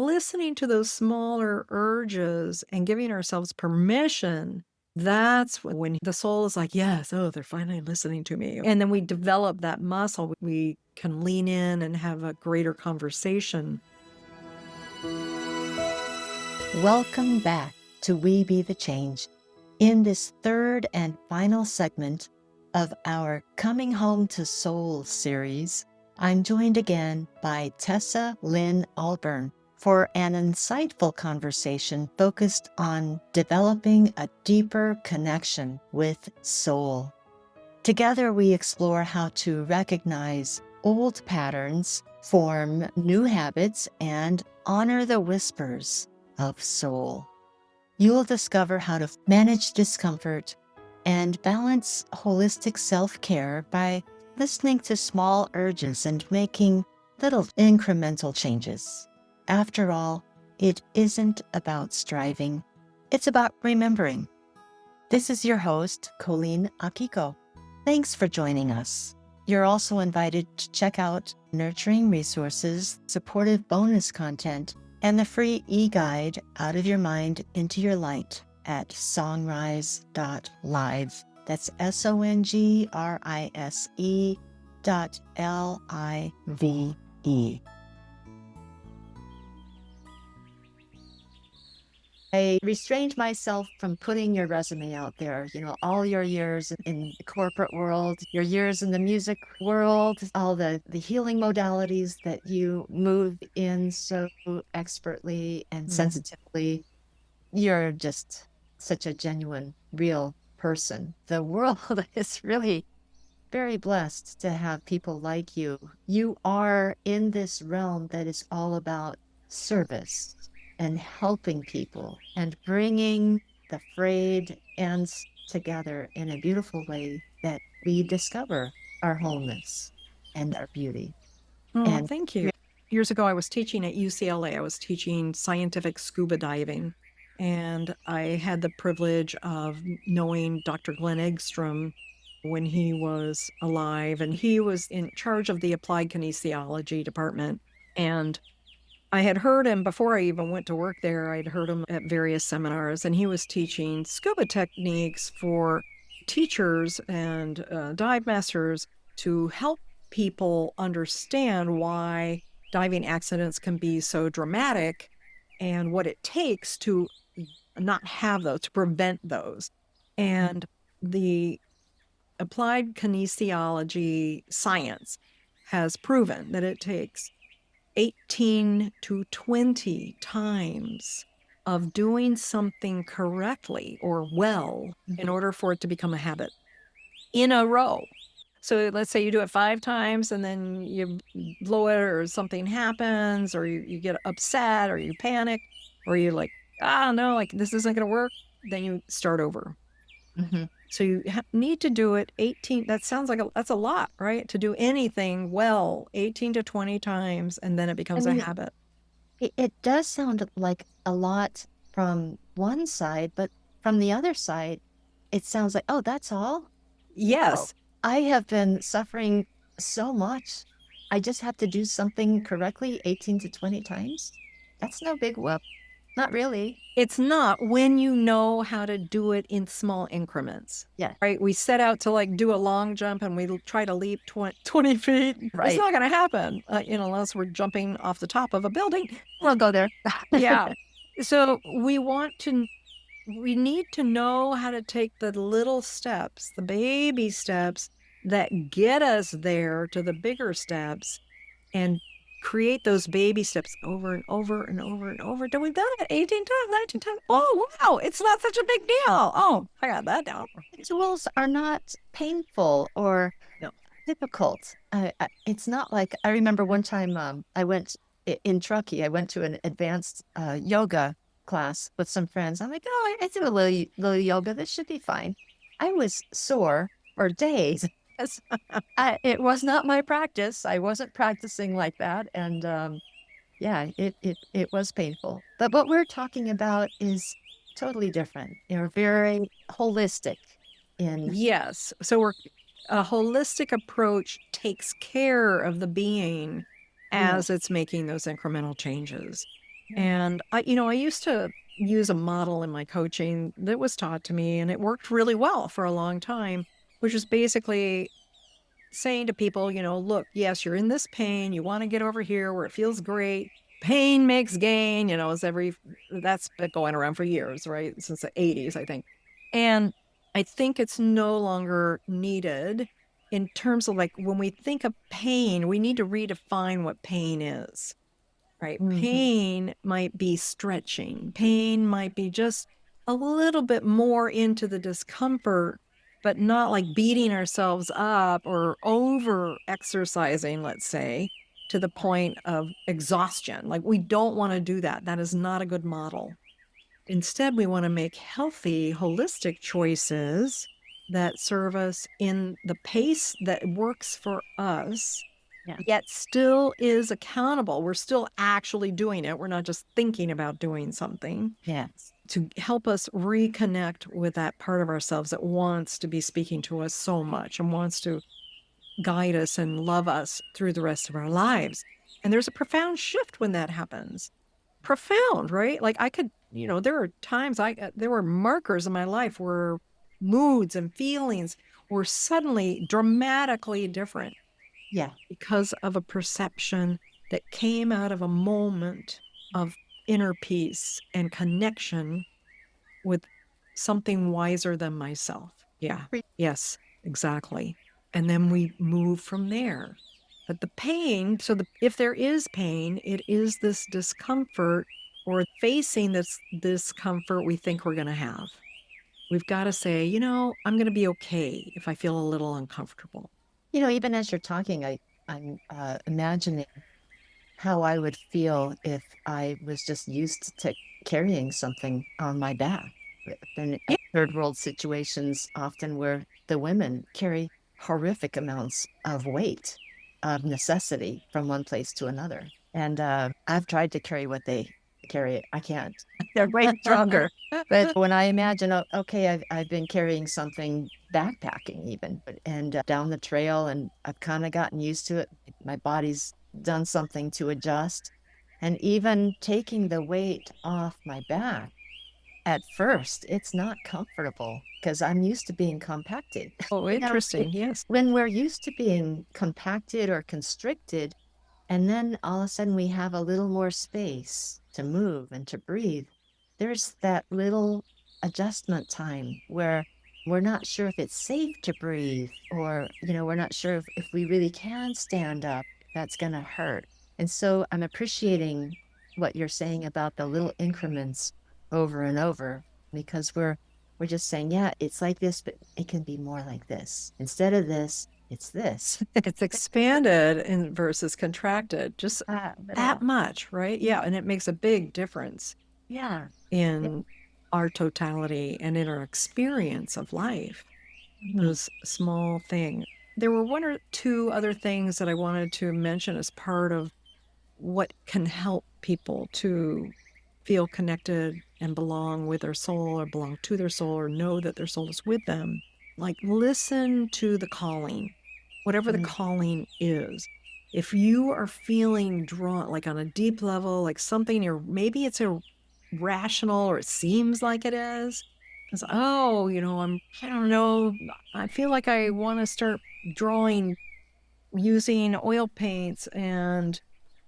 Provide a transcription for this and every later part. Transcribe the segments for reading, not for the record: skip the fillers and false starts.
listening to those smaller urges and giving ourselves permission, that's when the soul is like, yes, oh, they're finally listening to me. And then we develop that muscle. We can lean in and have a greater conversation. Welcome back to We Be the Change. In this third and final segment of our Coming Home to Soul series, I'm joined again by Tessa Lynne Alburn for an insightful conversation focused on developing a deeper connection with soul. Together, we explore how to recognize old patterns, form new habits, and honor the whispers of soul. You'll discover how to manage discomfort and balance holistic self-care by listening to small urges and making little incremental changes. After all, it isn't about striving, it's about remembering. This is your host, Colleen Akiko. Thanks for joining us. You're also invited to check out nurturing resources, supportive bonus content, and the free e-guide Out of Your Mind into Your Light at songrise.live. That's SONGRISE.LIVE. I restrained myself from putting your resume out there, all your years in the corporate world, your years in the music world, all the healing modalities that you move in so expertly and sensitively. You're just such a genuine, real person. The world is really very blessed to have people like you. You are in this realm that is all about service and helping people and bringing the frayed ends together in a beautiful way that we discover our wholeness and our beauty. Oh, And thank you. Years ago, I was teaching at UCLA. I was teaching scientific scuba diving. And I had the privilege of knowing Dr. Glenn Eggstrom when he was alive. And he was in charge of the applied kinesiology department. And I had heard him before I even went to work there. I'd heard him at various seminars, and he was teaching scuba techniques for teachers and dive masters to help people understand why diving accidents can be so dramatic and what it takes to not have those, to prevent those. And the applied kinesiology science has proven that it takes 18 to 20 times of doing something correctly or well in order for it to become a habit in a row. So let's say you do it 5 times and then you blow it or something happens or you get upset or you panic or you're like, no, like this isn't going to work. Then you start over. So you need to do it 18. That sounds like that's a lot, right? To do anything well, 18 to 20 times, and then it becomes a habit. It does sound like a lot from one side, but from the other side, it sounds like, oh, that's all? Yes. Oh, I have been suffering so much. I just have to do something correctly 18 to 20 times. That's no big whoop. Not really. It's not when you know how to do it in small increments. Yeah. Right? We set out to do a long jump and we try to leap 20 feet. Right. It's not going to happen, unless we're jumping off the top of a building. We'll go there. Yeah. So we need to know how to take the little steps, the baby steps that get us there to the bigger steps and create those baby steps over and over and over and over until we've done it 18 times, 19 times. Oh, wow, it's not such a big deal. Oh, I got that down. Rituals are not painful or difficult. It's not like, I remember one time I went in Truckee, I went to an advanced yoga class with some friends. I'm like, oh, I do a little yoga. This should be fine. I was sore for days. It was not my practice. I wasn't practicing like that. And it was painful. But what we're talking about is totally different. You're very holistic in. Yes. So a holistic approach takes care of the being as it's making those incremental changes. And I used to use a model in my coaching that was taught to me, and it worked really well for a long time, which is basically saying to people, look, yes, you're in this pain. You want to get over here where it feels great. Pain makes gain, that's been going around for years, right? Since the 80s, I think. And I think it's no longer needed in terms of like when we think of pain, we need to redefine what pain is, right? Mhm. Pain might be stretching, pain might be just a little bit more into the discomfort, but not like beating ourselves up or over exercising, let's say, to the point of exhaustion. Like we don't want to do that. That is not a good model. Instead, we want to make healthy, holistic choices that serve us in the pace that works for us, Yeah. yet still is accountable. We're still actually doing it. We're not just thinking about doing something Yes. to help us reconnect with that part of ourselves that wants to be speaking to us so much and wants to guide us and love us through the rest of our lives. And there's a profound shift when that happens. Profound, right? Like I could, there are times there were markers in my life where moods and feelings were suddenly dramatically different Yeah. because of a perception that came out of a moment of inner peace and connection with something wiser than myself. Yeah. Yes, exactly. And then we move from there. But the pain, if there is pain, it is this discomfort or facing this discomfort we think we're going to have. We've got to say, I'm going to be okay if I feel a little uncomfortable. Even as you're talking, I'm imagining how I would feel if I was just used to carrying something on my back. Been in Yeah. third world situations often where the women carry horrific amounts of weight, of necessity from one place to another. And I've tried to carry what they carry. I can't. They're way stronger. But when I imagine, okay, I've been carrying something backpacking even, and down the trail, and I've kind of gotten used to it. My body's done something to adjust. And even taking the weight off my back, at first, it's not comfortable because I'm used to being compacted. Oh, You know, interesting. Yes. when we're used to being compacted or constricted, and then all of a sudden we have a little more space to move and to breathe, there's that little adjustment time where we're not sure if it's safe to breathe, or, we're not sure if we really can stand up, that's going to hurt. And so I'm appreciating what you're saying about the little increments over and over, because we're just saying, yeah, it's like this, but it can be more like this. Instead of this, it's this. It's expanded and versus contracted, just That that little. much, right? Yeah. And it makes a big difference Yeah. Yeah. in our totality and in our experience of life. Mhm. Those small things. There were one or two other things that I wanted to mention as part of what can help people to feel connected and belong with their soul or belong to their soul or know that their soul is with them. Like listen to the calling, whatever the Mm. calling is. If you are feeling drawn, like on a deep level, like something, or maybe it's irrational or it seems like it is, because, oh, I don't know, I feel like I want to start drawing using oil paints and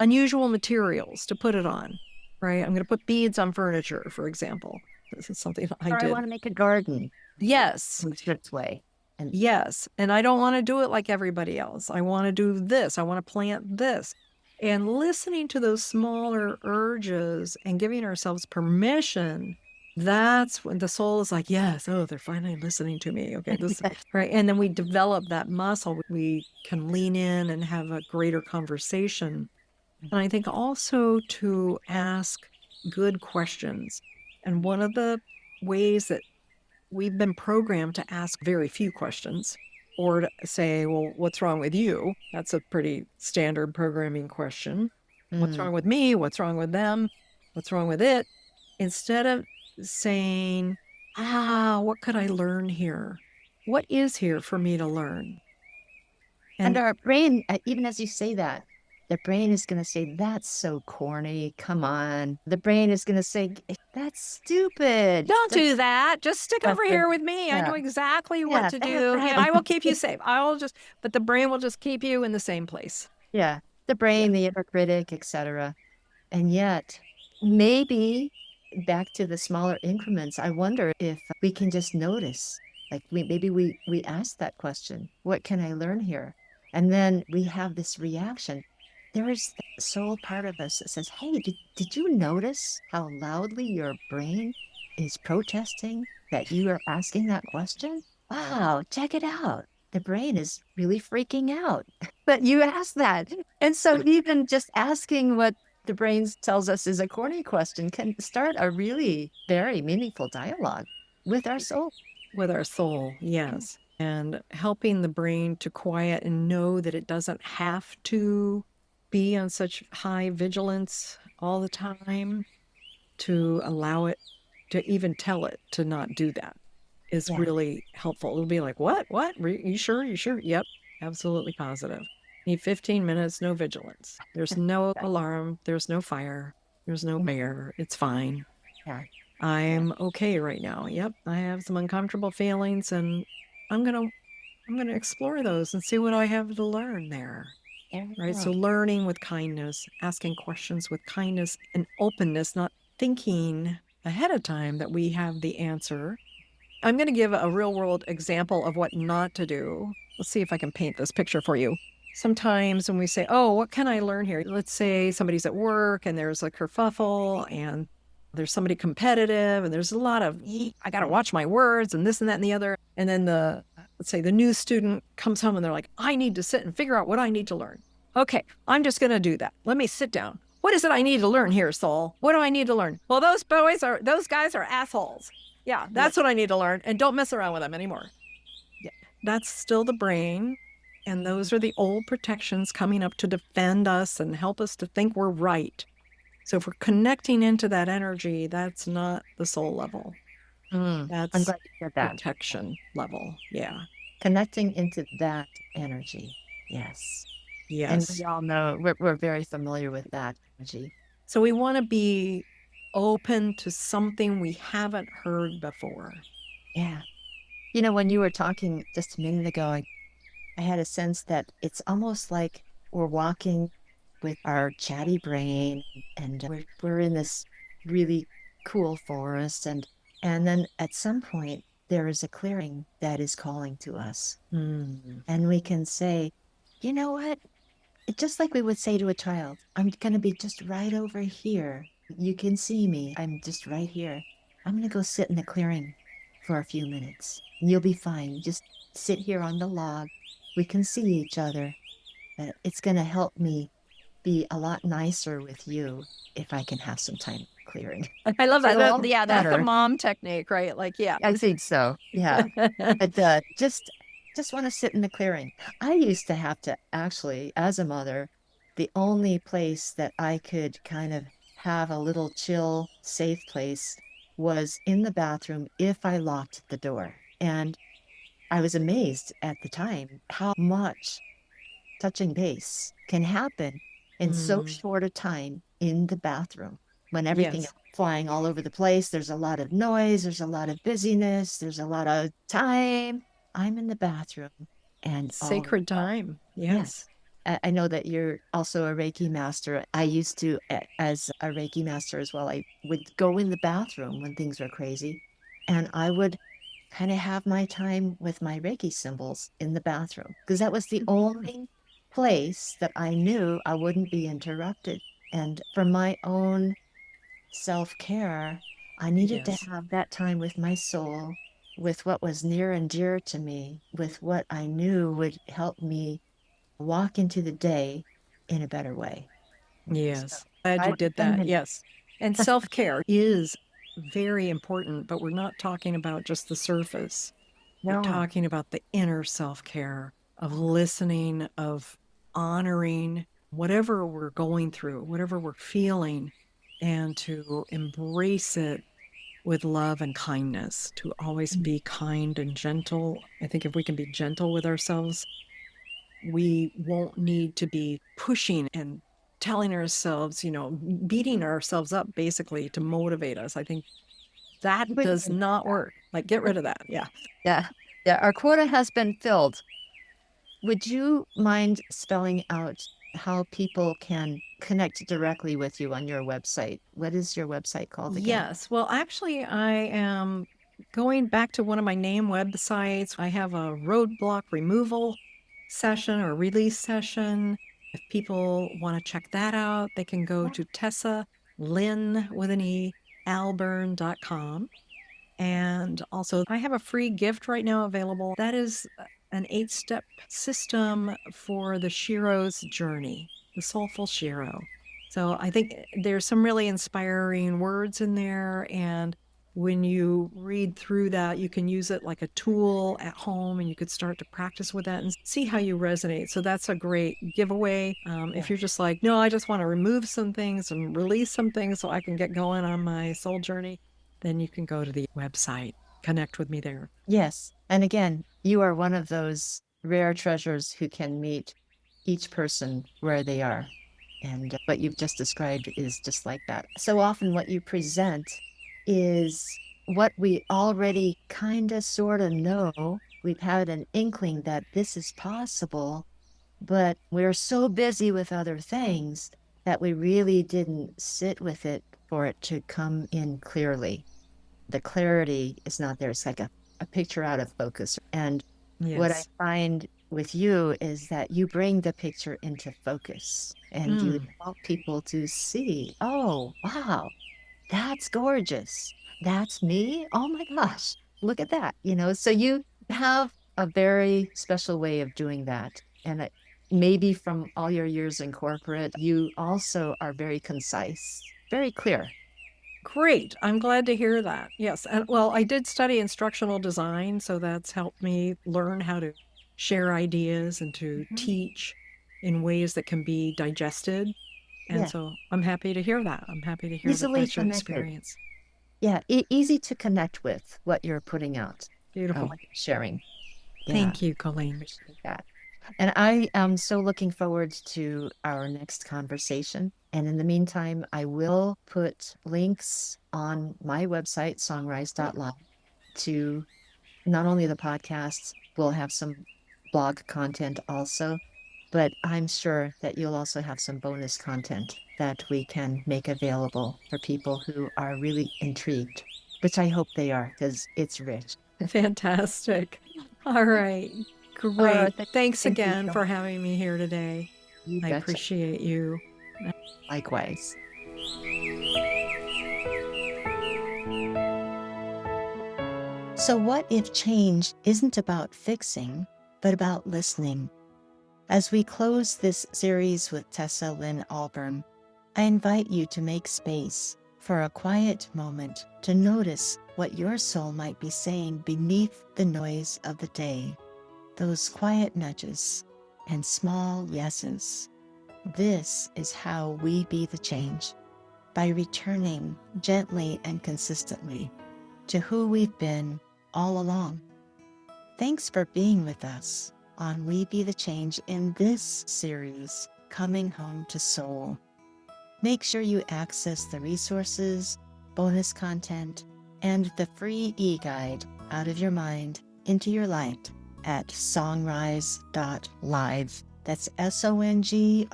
unusual materials to put it on, right? I'm going to put beads on furniture, for example. This is something I Or I did. want to make a garden Yes, in a strict way. And yes. And I don't want to do it like everybody else. I want to do this. I want to plant this. And listening to those smaller urges and giving ourselves permission, that's when the soul is like, yes, oh, they're finally listening to me. Okay, this, right. And then we develop that muscle. We can lean in and have a greater conversation. And I think also to ask good questions. And one of the ways that we've been programmed to ask very few questions or to say, well, what's wrong with you? That's a pretty standard programming question. What's mm, wrong with me? What's wrong with them? What's wrong with it? Instead of saying, what could I learn here? What is here for me to learn? and And our brain, even as you say that, The brain is going to say, that's so corny. Come on. The brain is going to say, that's stupid. Don't do that. Just stick But over here with me. I yeah, know exactly what yeah, to do. You know, I will keep you safe. But the brain will just keep you in the same place. yeah, the Yeah. brain, the inner critic, etc. And yet, maybe back to the smaller increments, I wonder if we can just notice, like maybe we ask that question, what can I learn here? And then we have this reaction. There is the soul part of us that says, hey, did you notice how loudly your brain is protesting that you are asking that question? Wow, check it out. The brain is really freaking out that you asked that. And so even just asking what the brain tells us is a corny question can start a really very meaningful dialogue with our soul. With our soul, yes. And helping the brain to quiet and know that it doesn't have to be on such high vigilance all the time, to allow it to even tell it to not do that is Yeah. really helpful. It'll be like, what? What? You sure? You sure? Yep, absolutely positive. Need 15 minutes, no vigilance. There's no alarm. There's no fire. There's no bear. It's fine. Yeah. I'm okay right now. Yep, I have some uncomfortable feelings, and I'm gonna explore those and see what I have to learn there. Right. Yeah. So learning with kindness, asking questions with kindness and openness, not thinking ahead of time that we have the answer. I'm going to give a real world example of what not to do. Let's see if I can paint this picture for you. Sometimes when we say, oh, what can I learn here? Let's say somebody's at work and there's a kerfuffle and there's somebody competitive and there's a lot of, I got to watch my words and this and that and the other. And then let's say the new student comes home and they're like, I need to sit and figure out what I need to learn. Okay, I'm just going to do that. Let me sit down. What is it I need to learn here, Saul? What do I need to learn? Well, those guys are assholes. Yeah, that's what I need to learn. And don't mess around with them anymore. Yeah, that's still the brain. And those are the old protections coming up to defend us and help us to think we're right. So if we're connecting into that energy, that's not the soul level. I'm That's glad you said that. protection level. Yeah. Connecting into that energy. Yes. And Yes. we all know we're very familiar with that energy. So we want to be open to something we haven't heard before. Yeah. You know, when you were talking just a minute ago, I had a sense that it's almost like we're walking with our chatty brain and we're in this really cool forest and then at some point there is a clearing that is calling to us. And we can say, you know what? It's just like we would say to a child, I'm going to be just right over here. You can see me. I'm just right here. I'm going to go sit in the clearing for a few minutes. You'll be fine. Just sit here on the log. We can see each other. But it's going to help me be a lot nicer with you if I can have some time clearing. I love that. It'll all Yeah, that's the better. mom technique, right? Like, yeah. I think so. Yeah. But just want to sit in the clearing. I used to have to actually, as a mother, the only place that I could kind of have a little chill, safe place was in the bathroom if I locked the door. And I was amazed at the time how much touching base can happen in so short a time in the bathroom when everything is Yes. flying all over the place. There's a lot of noise, there's a lot of busyness, there's a lot of time. I'm in the bathroom and all, Sacred time. yes. Yes. I know that you're also a Reiki master. I used to, as a Reiki master as well, I would go in the bathroom when things were crazy and I would kind of have my time with my Reiki symbols in the bathroom because that was the only place that I knew I wouldn't be interrupted. And for my own self care, I needed to Yes. have that time with my soul, with what was near and dear to me, with what I knew would help me walk into the day in a better way. So Yes. Glad I you did that. recommend, Yes. And self care is very important, but we're not talking about just the surface. We're no, talking about the inner self care of listening, of honoring whatever we're going through, whatever we're feeling, and to embrace it with love and kindness, to always be kind and gentle. I think if we can be gentle with ourselves, we won't need to be pushing and telling ourselves, beating ourselves up basically to motivate us. I think that We does can- not work. Like, get rid of that. Yeah. Yeah. Yeah. Our quota has been filled. Would you mind spelling out how people can connect directly with you on your website? What is your website called again? Yes. Well, actually, I am going back to one of my name websites. I have a roadblock removal session or release session. If people want to check that out, they can go to Tessa, Lynne with an E, Alburn.com. And also, I have a free gift right now available. That is an 8-step system for the Shiro's journey, the soulful Shiro. So I think there's some really inspiring words in there. And when you read through that, you can use it like a tool at home and you could start to practice with that and see how you resonate. So that's a great giveaway. If you're just like, no, I just want to remove some things and release some things so I can get going on my soul journey, then you can go to the website, connect with me there. Yes. And again, you are one of those rare treasures who can meet each person where they are. And what you've just described is just like that. So often, what you present is what we already kind of sort of know. We've had an inkling that this is possible, but we're so busy with other things that we really didn't sit with it for it to come in clearly. The clarity is not there. It's like a picture out of focus. And what I Yes. find with you is that you bring the picture into focus and you Mm, help people to see, oh, wow, that's gorgeous. That's me. Oh my gosh, look at that. So you have a very special way of doing that. And maybe from all your years in corporate, you also are very concise, very clear. great. I'm glad to hear that. Yes. And well, I did study instructional design, so that's helped me learn how to share ideas and to Mhm. teach in ways that can be digested. And Yeah, so I'm happy to hear that. I'm happy to hear that easily that's your connected. experience. Yeah, easy to connect with what you're putting out, Beautiful. what you're sharing. Yeah, Thank you, Colleen. appreciate that. And I am so looking forward to our next conversation. And in the meantime, I will put links on my website, songrise.live, to not only the podcasts, we'll have some blog content also, but I'm sure that you'll also have some bonus content that we can make available for people who are really intrigued, which I hope they are because it's rich. Fantastic. All right. Oh, Great. Thanks thank you again so for much. having me here today. You I betcha. appreciate you. Likewise. So, what if change isn't about fixing, but about listening? As we close this series with Tessa Lynne Alburn, I invite you to make space for a quiet moment to notice what your soul might be saying beneath the noise of the day, those quiet nudges and small yeses. This is how we be the change, by returning gently and consistently to who we've been all along. Thanks for being with us on We Be the Change in this series, Coming Home to Soul. Make sure you access the resources, bonus content, and the free e-guide Out of Your Mind into Your Light at songrise.live. That's SONGRISE.LIVE.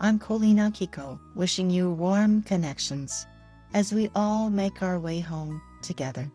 I'm Colleen Akiko, wishing you warm connections as we all make our way home together.